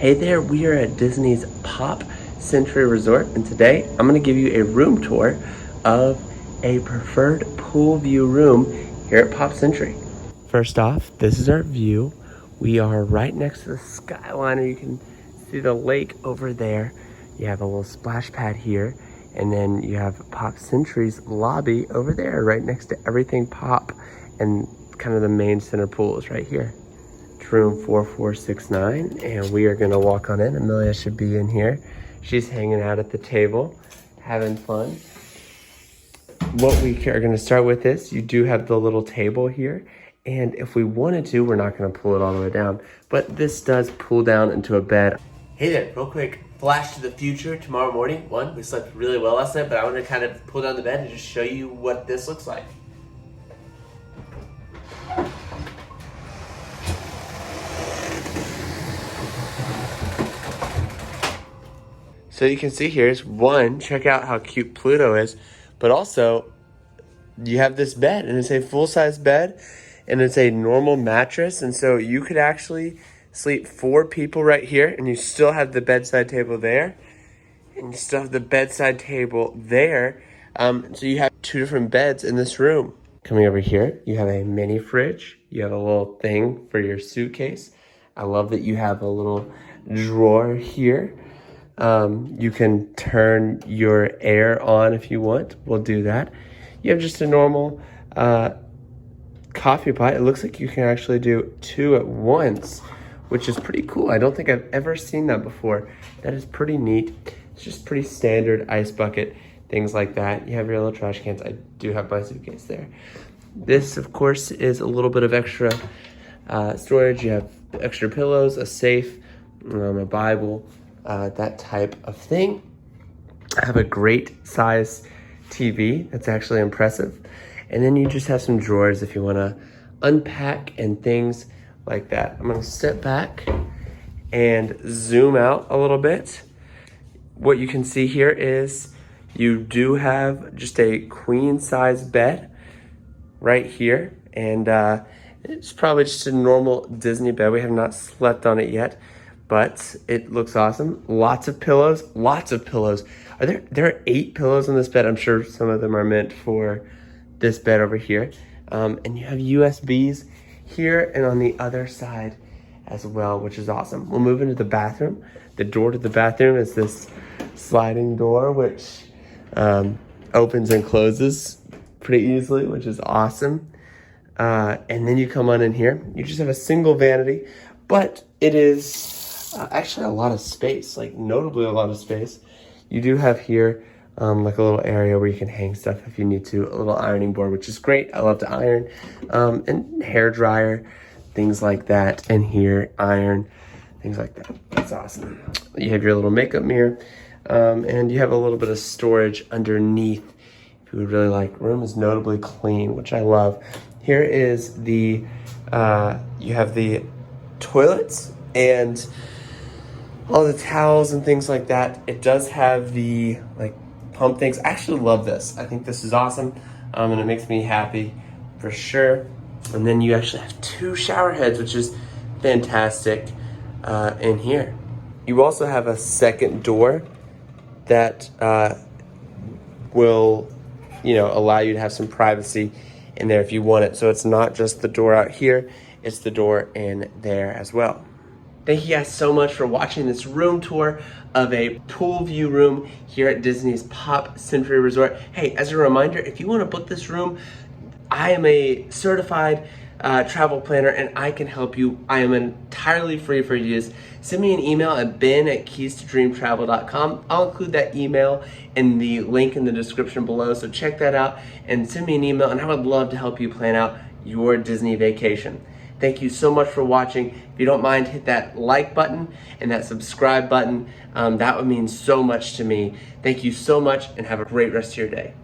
Hey there, we are at Disney's Pop Century Resort, and today I'm going to give you a room tour of a preferred pool view room here at Pop Century. First off, this is our view. We are right next to the Skyliner. You can see the lake over there. You have a little splash pad here, and then you have Pop Century's lobby over there right next to everything Pop, and kind of the main center pool is right here. Room 4469, and we are gonna walk on in. Amelia should be in here. She's hanging out at the table, having fun. What we are gonna start with is, you do have the little table here, and if we wanted to, we're not gonna pull it all the way down, but this does pull down into a bed. Hey there, real quick, flash to the future tomorrow morning. One, we slept really well last night, but I want to kind of pull down the bed and just show you what this looks like. So you can see here is one, check out how cute Pluto is, but also you have this bed, and it's a full-size bed, and it's a normal mattress, and so you could actually sleep 4 people right here, and you still have the bedside table there, and you still have the bedside table there. So you have 2 different beds in this room. Coming over here, you have a mini fridge. You have a little thing for your suitcase. I love that you have a little drawer here. You can turn your air on if you want. We'll do that. You have just a normal coffee pot. It looks like you can actually do 2 at once, which is pretty cool. I don't think I've ever seen that before. That is pretty neat. It's just pretty standard ice bucket, things like that. You have your little trash cans. I do have my suitcase there. This, of course, is a little bit of extra storage. You have extra pillows, a safe, a Bible, that type of thing. I have a great size TV that's actually impressive. And then you just have some drawers if you want to unpack and things like that. I'm going to step back and zoom out a little bit. What you can see here is you do have just a queen size bed right here. And it's probably just a normal Disney bed. We have not slept on it yet, but it looks awesome. Lots of pillows, lots of pillows. There are 8 pillows on this bed. I'm sure some of them are meant for this bed over here. And you have USBs here and on the other side as well, which is awesome. We'll move into the bathroom. The door to the bathroom is this sliding door, which opens and closes pretty easily, which is awesome. And then you come on in here. You just have a single vanity, but it is actually a lot of space, like notably a lot of space. You do have here like a little area where you can hang stuff if you need to, a little ironing board, which is great. I love to iron, and hair dryer, things like that. And here, iron, things like that. That's awesome. You have your little makeup mirror, and you have a little bit of storage underneath if you would really like. Room is notably clean, which I love. Here is the, you have the toilets and all the towels and things like that. It does have the like pump things. I actually love this. I think this is awesome, and it makes me happy for sure. And then you actually have 2 shower heads, which is fantastic in here. You also have a second door that will, allow you to have some privacy in there if you want it. So it's not just the door out here, it's the door in there as well. Thank you guys so much for watching this room tour of a pool view room here at Disney's Pop Century Resort. Hey, as a reminder, if you want to book this room, I am a certified travel planner, and I can help you. I am entirely free for use. Send me an email at ben@keystodreamtravel.com. I'll include that email in the link in the description below, so check that out and send me an email, and I would love to help you plan out your Disney vacation. Thank you so much for watching. If you don't mind, hit that like button and that subscribe button. That would mean so much to me. Thank you so much, and have a great rest of your day.